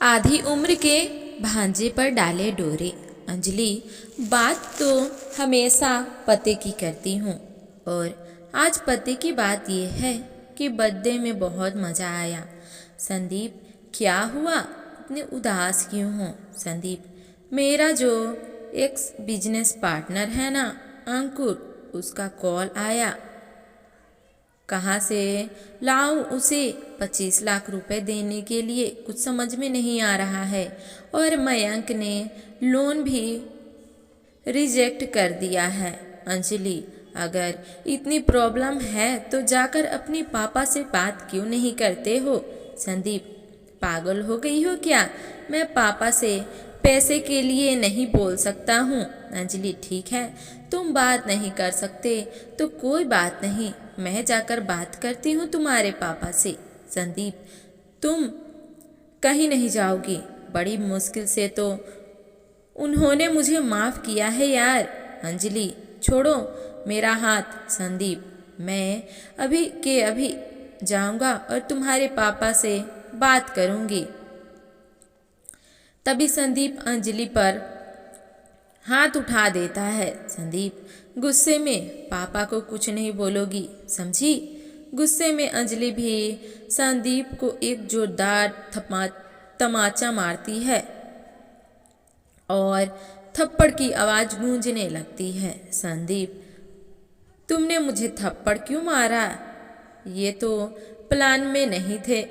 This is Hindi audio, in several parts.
आधी उम्र के भांजे पर डाले डोरे। अंजलि, बात तो हमेशा पते की करती हूँ और आज पते की बात यह है कि बर्थडे में बहुत मज़ा आया। संदीप, क्या हुआ? इतने उदास क्यों हो? संदीप, मेरा जो एक्स बिजनेस पार्टनर है ना अंकुर, उसका कॉल आया। कहाँ से लाऊं उसे 25 लाख रुपए देने के लिए, कुछ समझ में नहीं आ रहा है। और मयंक ने लोन भी रिजेक्ट कर दिया है। अंजलि, अगर इतनी प्रॉब्लम है तो जाकर अपने पापा से बात क्यों नहीं करते हो? संदीप, पागल हो गई हो क्या? मैं पापा से पैसे के लिए नहीं बोल सकता हूँ। अंजलि, ठीक है, तुम बात नहीं कर सकते तो कोई बात नहीं, मैं जाकर बात करती हूँ तुम्हारे पापा से। संदीप, तुम कहीं नहीं जाओगी, बड़ी मुश्किल से तो उन्होंने मुझे माफ़ किया है यार। अंजलि, छोड़ो मेरा हाथ। संदीप, मैं अभी के अभी जाऊंगा और तुम्हारे पापा से बात करूंगी। तभी संदीप अंजलि पर हाथ उठा देता है। संदीप, गुस्से में पापा को कुछ नहीं बोलोगी, समझी? गुस्से में अंजलि भी संदीप को एक जोरदार तमाचा मारती है और थप्पड़ की आवाज़ गूंजने लगती है। संदीप, तुमने मुझे थप्पड़ क्यों मारा? ये तो प्लान में नहीं थे,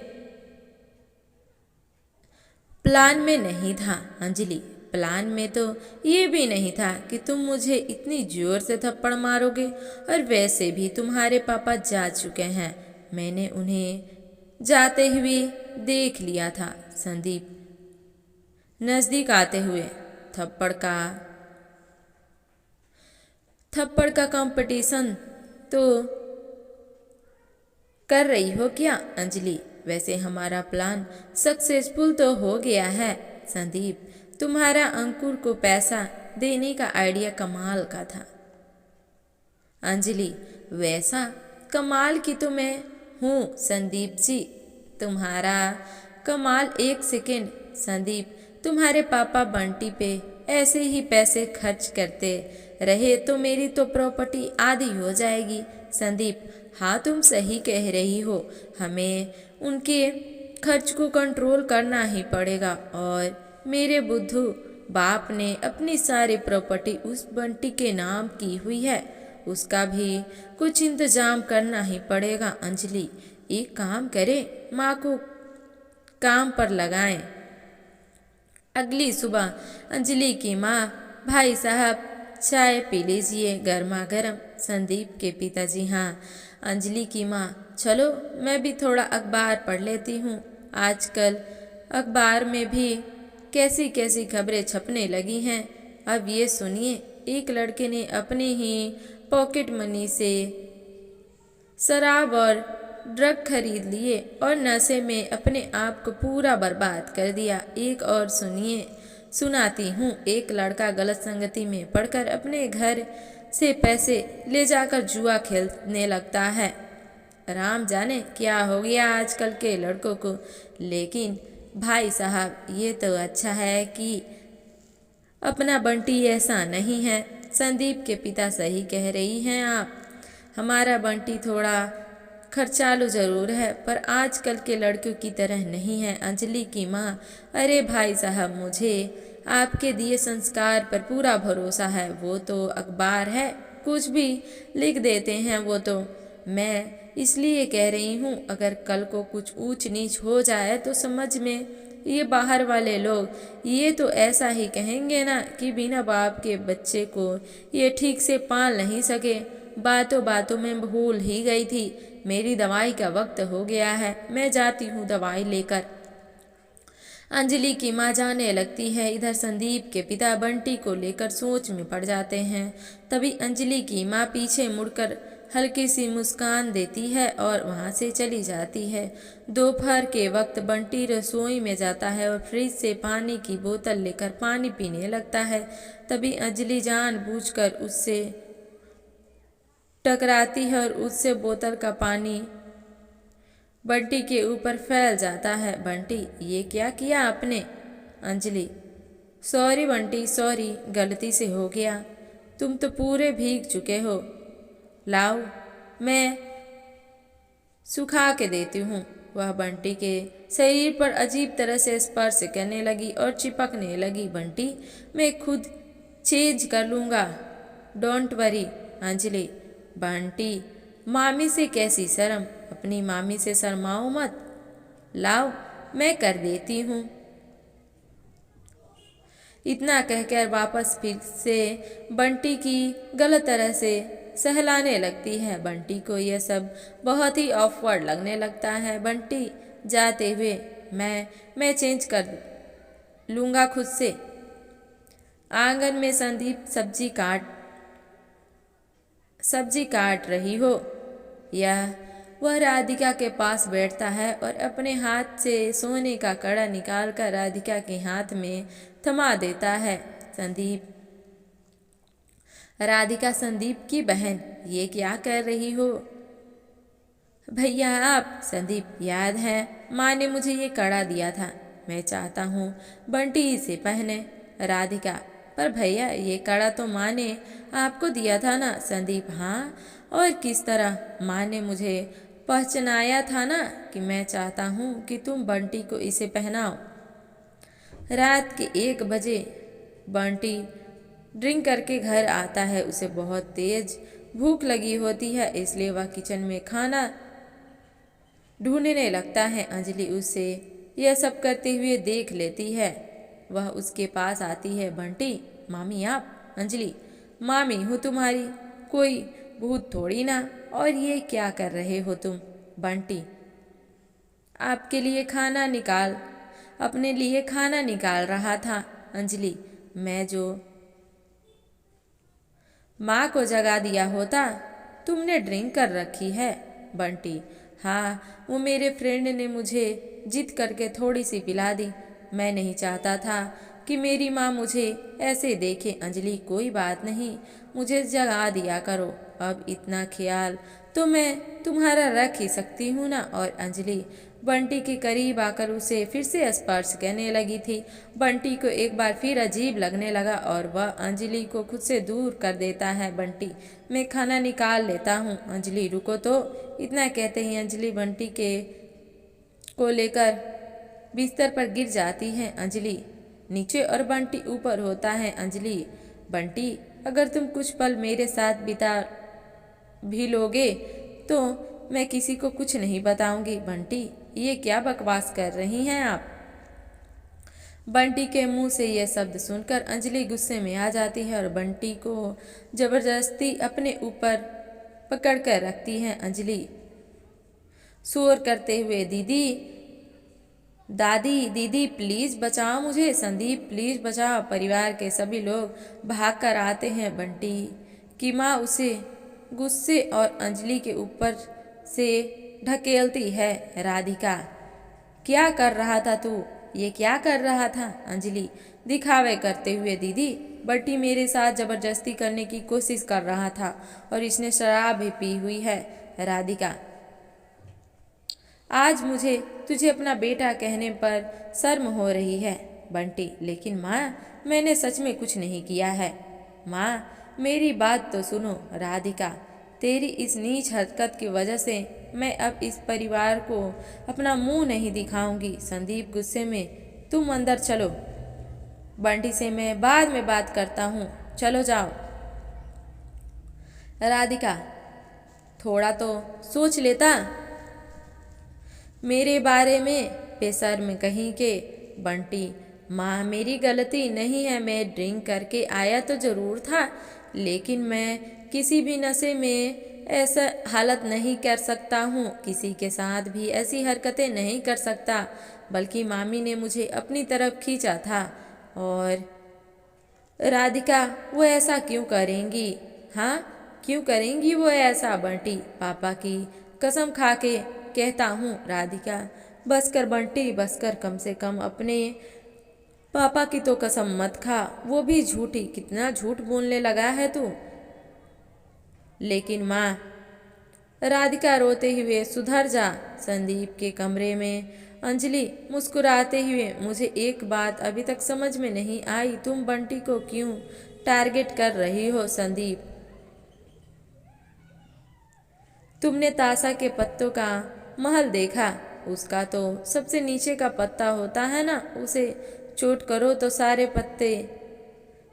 प्लान में नहीं था। अंजलि, प्लान में तो ये भी नहीं था कि तुम मुझे इतनी जोर से थप्पड़ मारोगे। और वैसे भी तुम्हारे पापा जा चुके हैं, मैंने उन्हें जाते हुए देख लिया था। संदीप, नज़दीक आते हुए थप्पड़ का थप्पड़ का कंपटीशन तो कर रही हो क्या? अंजलि, वैसे हमारा प्लान सक्सेसफुल तो हो गया है। संदीप, तुम्हारा अंकुर को पैसा देने का आइडिया कमाल का था। अंजलि, वैसा कमाल की तो मैं हूँ संदीप जी, तुम्हारा कमाल एक सेकेंड। संदीप, तुम्हारे पापा बंटी पे ऐसे ही पैसे खर्च करते रहे तो मेरी तो प्रॉपर्टी आधी हो जाएगी। संदीप, हाँ तुम सही कह रही हो, हमें उनके खर्च को कंट्रोल करना ही पड़ेगा। और मेरे बुद्धू बाप ने अपनी सारी प्रॉपर्टी उस बंटी के नाम की हुई है, उसका भी कुछ इंतजाम करना ही पड़ेगा। अंजलि, एक काम करें, माँ को काम पर लगाएं। अगली सुबह अंजलि की माँ, भाई साहब चाय पी लीजिए गर्मा गर्म। संदीप के पिताजी, हाँ। अंजलि की माँ, चलो मैं भी थोड़ा अखबार पढ़ लेती हूँ, आजकल अखबार में भी कैसी कैसी खबरें छपने लगी हैं। अब ये सुनिए, एक लड़के ने अपने ही पॉकेट मनी से शराब और ड्रग खरीद लिए और नशे में अपने आप को पूरा बर्बाद कर दिया। एक और सुनिए, सुनाती हूँ। एक लड़का गलत संगति में पड़कर अपने घर से पैसे ले जाकर जुआ खेलने लगता है। राम जाने क्या हो गया आजकल के लड़कों को। लेकिन भाई साहब, ये तो अच्छा है कि अपना बंटी ऐसा नहीं है। संदीप के पिता, सही कह रही हैं आप, हमारा बंटी थोड़ा खर्चालू जरूर है पर आजकल के लड़कियों की तरह नहीं है। अंजलि की माँ, अरे भाई साहब, मुझे आपके दिए संस्कार पर पूरा भरोसा है। वो तो अखबार है, कुछ भी लिख देते हैं वो तो। मैं इसलिए कह रही हूँ, अगर कल को कुछ ऊंच नीच हो जाए तो समझ में ये बाहर वाले लोग ये तो ऐसा ही कहेंगे ना कि बिना बाप के बच्चे को ये ठीक से पाल नहीं सके। बातों बातों में भूल ही गई थी, मेरी दवाई का वक्त हो गया है, मैं जाती हूँ दवाई लेकर। अंजलि की माँ जाने लगती है। इधर संदीप के पिता बंटी को लेकर सोच में पड़ जाते हैं। तभी अंजलि की माँ पीछे मुड़कर हल्की सी मुस्कान देती है और वहाँ से चली जाती है। दोपहर के वक्त बंटी रसोई में जाता है और फ्रिज से पानी की बोतल लेकर पानी पीने लगता है। तभी अंजलि जानबूझकर उससे टकराती है और उससे बोतल का पानी बंटी के ऊपर फैल जाता है। बंटी, ये क्या किया आपने? अंजलि, सॉरी बंटी, सॉरी, गलती से हो गया। तुम तो पूरे भीग चुके हो। लाओ, मैं सुखा के देती हूँ। वह बंटी के शरीर पर अजीब तरह से स्पर्श करने लगी और चिपकने लगी। बंटी, मैं खुद चेंज कर लूँगा, डोंट वरी। अंजलि, बंटी, मामी से कैसी शर्म, अपनी मामी से शर्माओ मत। लाओ, मैं कर देती हूँ। इतना कहकर वापस फिर से बंटी की गलत तरह से सहलाने लगती है। बंटी को यह सब बहुत ही ऑकवर्ड लगने लगता है। बंटी जाते हुए, मैं चेंज कर लूँगा खुद से। आंगन में संदीप सब्जी काट रही हो यह वह राधिका के पास बैठता है और अपने हाथ से सोने का कड़ा निकालकर राधिका के हाथ में थमा देता है। संदीप, राधिका संदीप की बहन, ये क्या कर रही हो? भैया आप। संदीप, याद है माँ ने मुझे ये कड़ा दिया था, मैं चाहता हूँ बंटी इसे पहने। राधिका, पर भैया ये कड़ा तो माँ ने आपको दिया था ना। संदीप, हाँ, और किस तरह माँ ने मुझे पहचानाया था ना कि मैं चाहता हूँ कि तुम बंटी को इसे पहनाओ। रात के 1 बजे बंटी ड्रिंक करके घर आता है। उसे बहुत तेज भूख लगी होती है, इसलिए वह किचन में खाना ढूंढने लगता है। अंजलि उसे यह सब करते हुए देख लेती है। वह उसके पास आती है। बंटी, मामी आप? अंजलि, मामी हूँ तुम्हारी, कोई भूत थोड़ी ना। और ये क्या कर रहे हो तुम? बंटी, आपके लिए अपने लिए खाना निकाल रहा था। अंजलि, मैं जो माँ को जगा दिया होता, तुमने ड्रिंक कर रखी है। बंटी, हाँ, वो मेरे फ्रेंड ने मुझे जिद करके थोड़ी सी पिला दी। मैं नहीं चाहता था कि मेरी माँ मुझे ऐसे देखे। अंजलि, कोई बात नहीं, मुझे जगा दिया करो। अब इतना ख्याल तो मैं तुम्हारा रख ही सकती हूँ ना। और अंजलि बंटी के करीब आकर उसे फिर से स्पर्श करने लगी थी। बंटी को एक बार फिर अजीब लगने लगा और वह अंजलि को खुद से दूर कर देता है। बंटी, मैं खाना निकाल लेता हूँ। अंजलि, रुको तो। इतना कहते ही अंजलि बंटी को लेकर बिस्तर पर गिर जाती है। अंजलि नीचे और बंटी ऊपर होता है। अंजलि, बंटी, अगर तुम कुछ पल मेरे साथ बिता भी लोगे तो मैं किसी को कुछ नहीं बताऊंगी। बंटी, ये क्या बकवास कर रही हैं आप? बंटी के मुंह से यह शब्द सुनकर अंजलि गुस्से में आ जाती है और बंटी को जबरदस्ती अपने ऊपर पकड़ कर रखती है। अंजलि शोर करते हुए, दादी, दीदी, प्लीज बचाओ मुझे। संदीप, प्लीज बचाओ। परिवार के सभी लोग भाग कर आते हैं। बंटी की माँ उसे गुस्से और अंजलि के ऊपर से ढकेलती है। राधिका, क्या कर रहा था तू? ये क्या कर रहा था? अंजलि दिखावे करते हुए, दीदी, बंटी मेरे साथ जबरदस्ती करने की कोशिश कर रहा था और इसने शराब भी पी हुई है। राधिका, आज मुझे तुझे अपना बेटा कहने पर शर्म हो रही है। बंटी, लेकिन माँ, मैंने सच में कुछ नहीं किया है। माँ, मेरी बात तो सुनो। राधिका, तेरी इस नीच हरकत की वजह से मैं अब इस परिवार को अपना मुंह नहीं दिखाऊंगी। संदीप गुस्से में, तुम अंदर चलो, बंटी से मैं बाद में बात करता हूँ, चलो जाओ। राधिका, थोड़ा तो सोच लेता मेरे बारे में, बेशर्म कहीं के। बंटी, माँ, मेरी गलती नहीं है, मैं ड्रिंक करके आया तो ज़रूर था, लेकिन मैं किसी भी नशे में ऐसा हालत नहीं कर सकता हूँ, किसी के साथ भी ऐसी हरकतें नहीं कर सकता, बल्कि मामी ने मुझे अपनी तरफ खींचा था। और राधिका, वो ऐसा क्यों करेंगी? हाँ, क्यों करेंगी वो ऐसा? बंटी, पापा की कसम खा के कहता हूँ। राधिका, बस कर बंटी, बस कर, कम से कम अपने पापा की तो कसम मत खा, वो भी झूठी। कितना झूठ बोलने लगा है तू। लेकिन माँ, राधिका रोते हुए, सुधर जा। संदीप के कमरे में अंजलि मुस्कुराते हुए, मुझे एक बात अभी तक समझ में नहीं आई, तुम बंटी को क्यों टारगेट कर रही हो संदीप? तुमने ताशा के पत्तों का महल देखा? उसका तो सबसे नीचे का पत्ता होता है ना, उसे चोट करो तो सारे पत्ते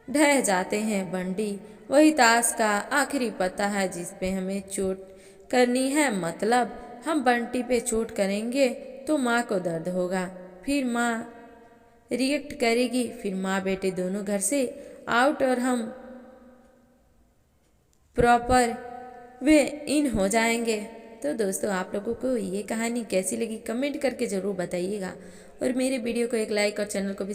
ढह जाते हैं बंटी। वही ताश का आखिरी पत्ता है जिस पे हमें चोट करनी है। मतलब हम बंटी पे चोट करेंगे तो माँ को दर्द होगा, फिर माँ रिएक्ट करेगी, फिर माँ बेटे दोनों घर से आउट और हम प्रॉपर वे इन हो जाएंगे। तो दोस्तों, आप लोगों को ये कहानी कैसी लगी कमेंट करके ज़रूर बताइएगा, और मेरे वीडियो को एक लाइक और चैनल को भी